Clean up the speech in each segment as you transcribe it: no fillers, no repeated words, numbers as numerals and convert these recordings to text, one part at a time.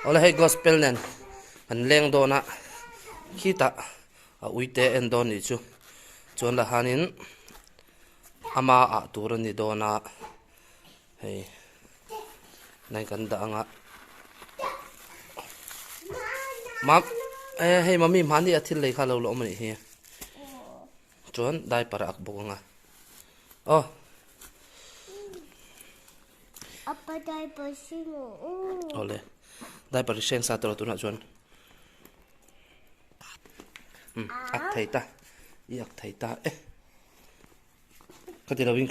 Ola hay gospel nen an leng do na kita a uite en don ni chu chon la hanin ama a tur ni do na hey nai kan da nga mam hey mami mani athil lei kha lo lo mani hi chon dai para ak bo nga oh apa dai pasino ole dai para seng sa tro tu na chon ak thai ta yak thai ta khati lavin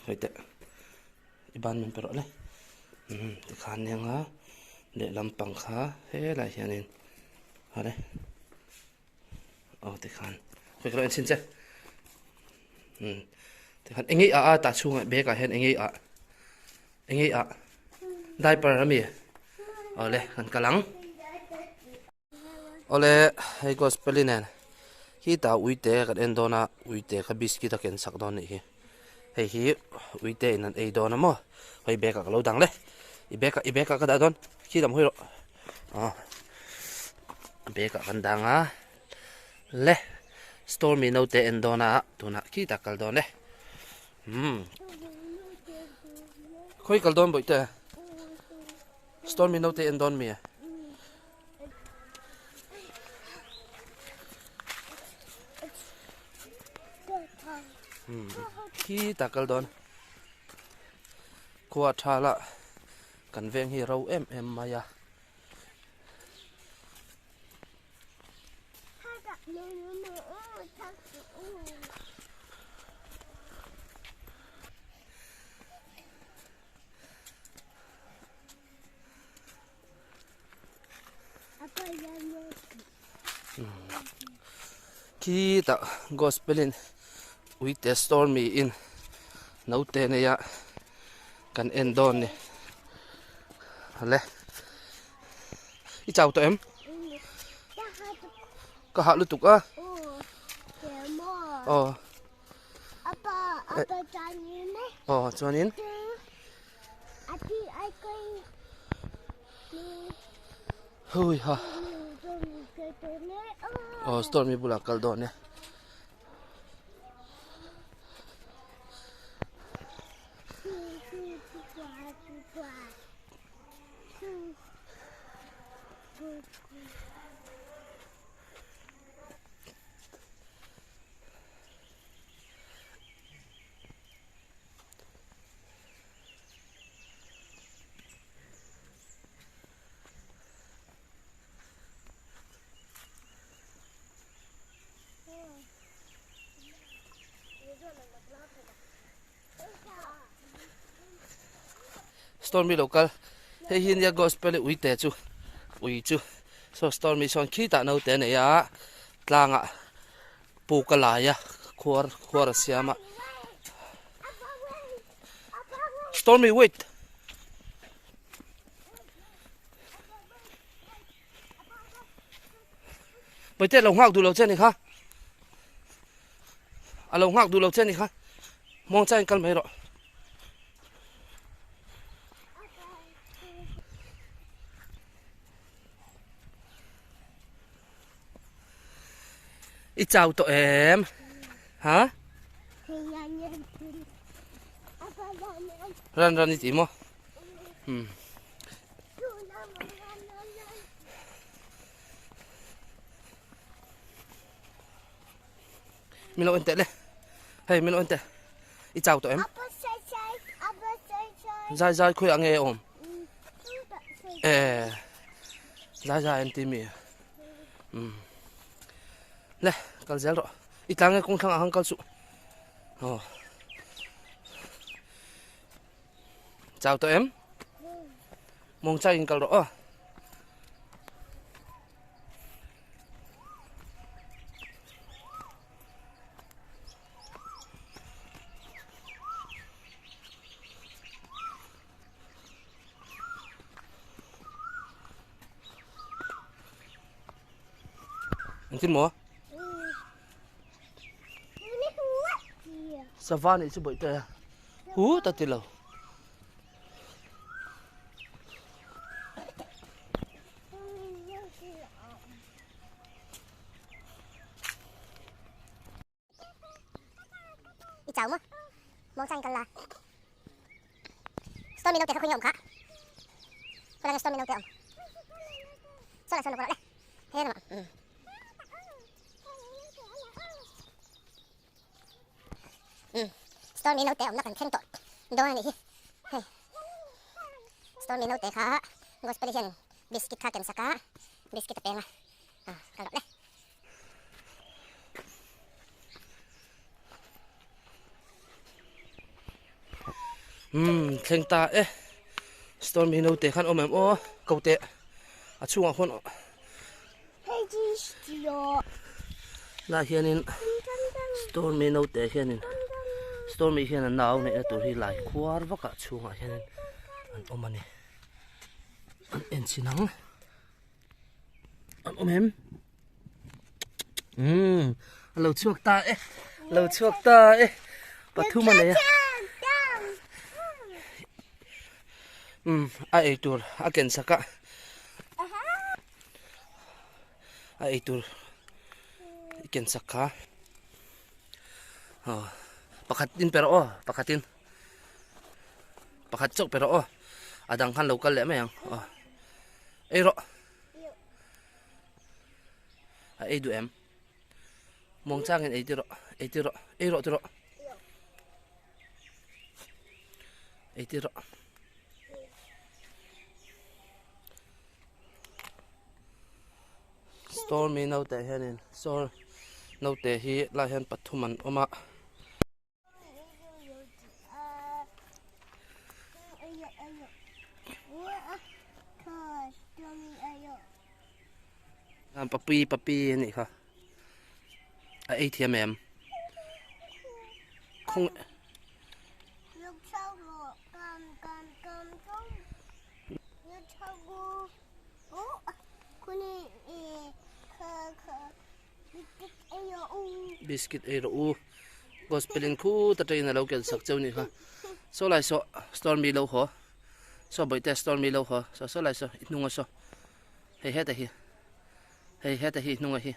hoite iban men pero le ti khan ne nga le lampang kha he la hianin hale ti khan khoi kro en sin che ti khan engi a ta chunga be ka hen engi a dai par ami ole kan kalang ole hey gospelinen hi ta uite kan endona uite kha biscuit ken sak don ni hi hei hi uite in an ei don mo hoi beka ka lo dang le ibeka ka da don khi dam hoi ro beka kan danga le stormy no te endona tuna khi ta kal don le khoi kal don boite stormy no te endon mi khi ta kal don khua thala kan veng hi ro em maya khi ta gospelin uite stormy in no te ne ya kan endon ni le i chào tụi em có hạ lưu tục á cho nên hui ha stormy bula kal don ne stormy local hey hin ya gospel uite chu so stormy son khi ta no te ne ya tlanga pukala ya khwar siama stormy wait bây giờ lồng hoạc đủ lầu trên này khá lồng hoạc đủ lầu trên này khá mong chạy căn mấy rồi ít chào tụi em hả ran đi tìm không mình lo ente le hey mình lo ente ít chào tụi em dai khui ăn nghe ôm dai em tìm mi le kal zel ro itang e kong thang ahang kal su chào tụi em mong chạy kal ro tin mo savan itu boy ta ta tilo ít cháu mà mong tranh cần là stormy đâu để không nhộng cả con đang stormy đâu để sao lại đây thế nào stormy đâu để nó cần khen tội đó này stormy đâu để khá gospel hiền biscuit khá cần saka biscuit tập bèn à cần đấy thèn ta stormy no te khan om em o ko te a chunga hon Hey, Gio. la hianin stormy no te hianin stormy hian naw ne tur hi lai khuar waka chunga hianin an omani an en chinang an om em lo chuak ta pathuma ne a eitur a ken saka a eitur ken saka pakhatin pero pakhat chok pero adang khan local le mayang ero a eidu em mong changin eitiro ero eitiro stormy no te hianin no te hi la hian pathuman oma papi ni kha a ATM em không Lúc sau rồi, cầm không. Lúc sau rồi. Kuni biscuit ero gospelin khu ta train lo kel sak chau ni kha so lai so stormy lo ho so boy te stormy lo ho so lai so itnunga so hei heta hi nunga hi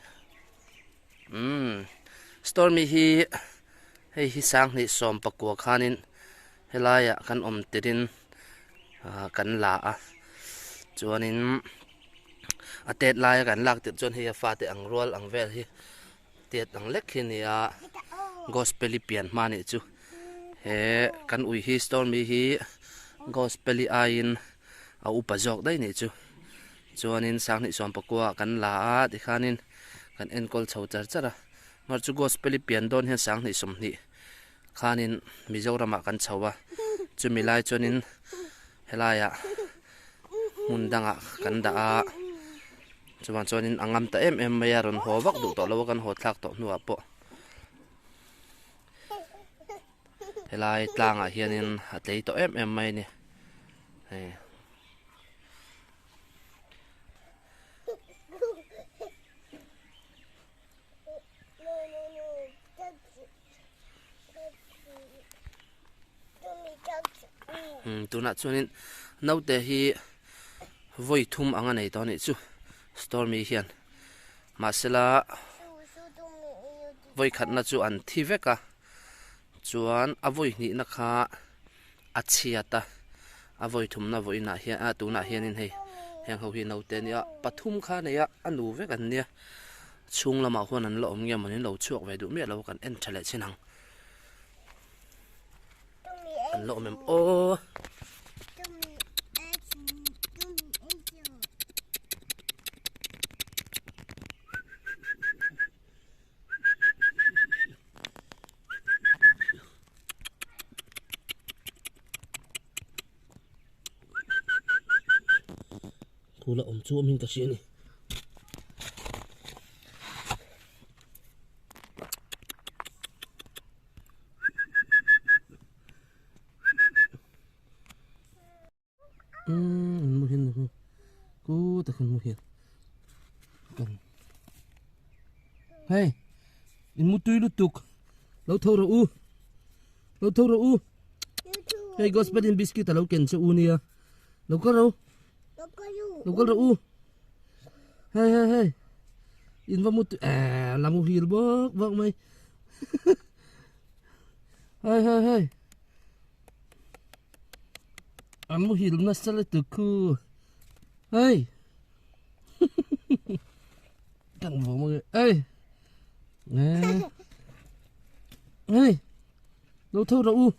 stormy hi hi sang ni som pakwa khanin helaya kan om tirin kan la a chuanin atet lai kan lak tit chon hi fa te ang rol ang vel hi tiet ang lek hi ni a gospel pian mani chu he kan ui hi stormy hi gospel ain a upajok dai ni chu chuanin sang ni som pakwa kan la a ti khanin kan enkol chho char chara mar chu gospel pian don he sang ni som ni khanin mizorama kan chhowa chu milai chonin helaya mundanga kan da a chuan chonin angam ta em maya ron ho wak du to lo kan ho thlak to nuwa po helai tlanga hianin atei to em mai ni he tuna chuanin naute hi voi thum anga nei to ni chu stormy hian masela voi khatna chu an thi veka chuan a voi ni na kha achiata a voi thum na voi na hian a tu na hianin hei heng ho hi naute nia pathum kha neya anu vek an nia chung lama huan an lo om nge manin lo chuak ve du me lo kan en thale chinang an lo mem kula chu min ka shi ni mu hin ku ta khun mu hin kan hey in mu tui lu tuk lo tho ro u hey gospel in biscuit lo ken chu u nia lo ko ro u hey in va mu la mu hil bok mai hey hey hey amu hil na sale tu ku hey kan vô mọi người hey nè hey đâu thâu đâu u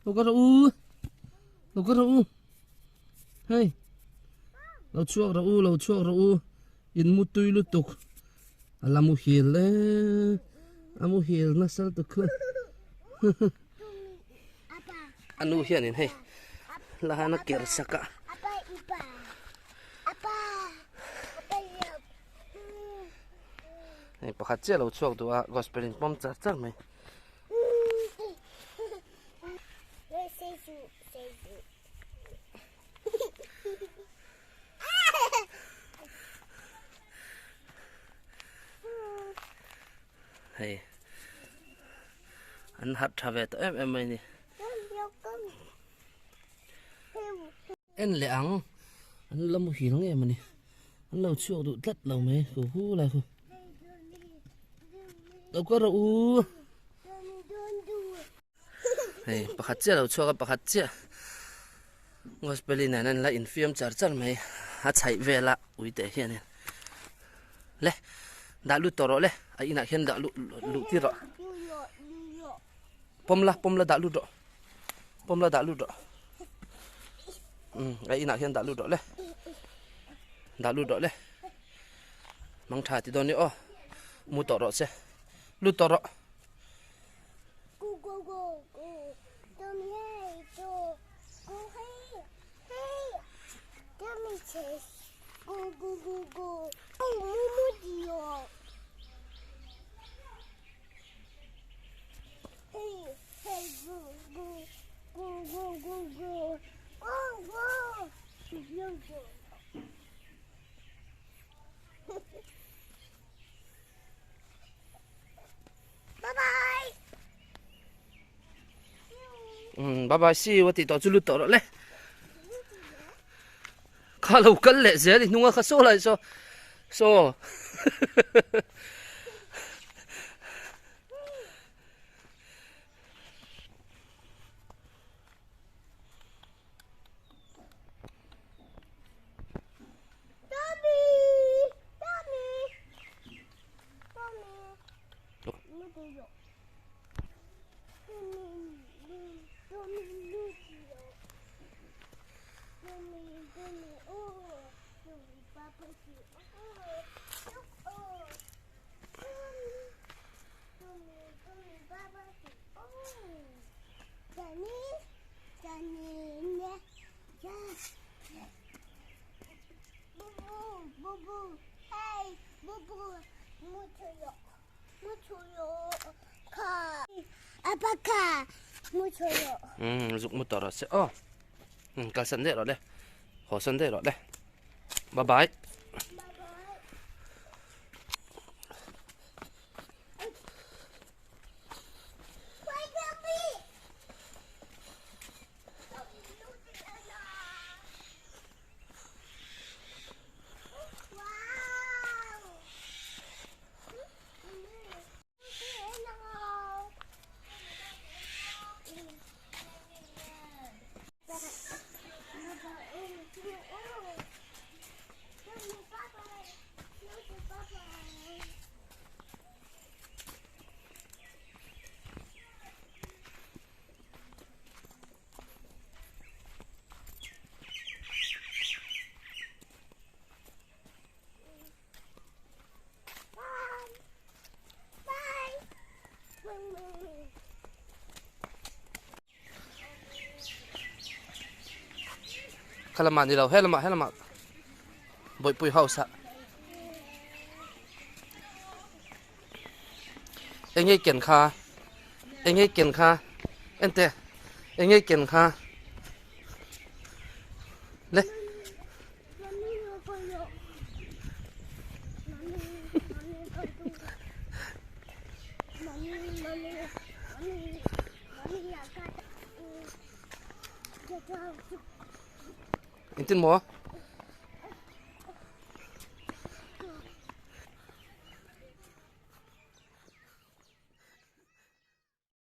đâu có đâu u đâu có đâu u hey lâu chuộc đâu u in mu tui lu tuk alamu hil le amu hil na sal tu ku anu hian in hey la hana ker saka Apa iba? Apa? Apa ya? hey pakhat che lo chuak du a gospelin pom char char mai Seju. hey an hat thave to em mai ni en le ang an lam hi nang em ni an lo chuak du tlat lo mai khu hu la khu đâu có đâu u hey pakhat che lo chuak pakhat che gospelin nan la in film char char mai ha chai vela uite hian le da lu toro le a ina hian da lu ti ro pomla da lu do a ina hian da lu do le mang tha ti don ni o mu toro se lu toro Go. Come here, go. Go hey. Come me chase. Go. Oh, Mumu dio. Hey, go. Go. Bye. bye bye see you ti to chu lu toro le kha lo kal le ze ni nunga kha so lai so Bubu, hey, Bubu, muchoyo, ka, apaka, muchoyo. dục mu toro se o ka san de ro le ho san de ro le bye bye kalaman ni lo helma boy pui house engei ken kha ente engei ken kha le intin mo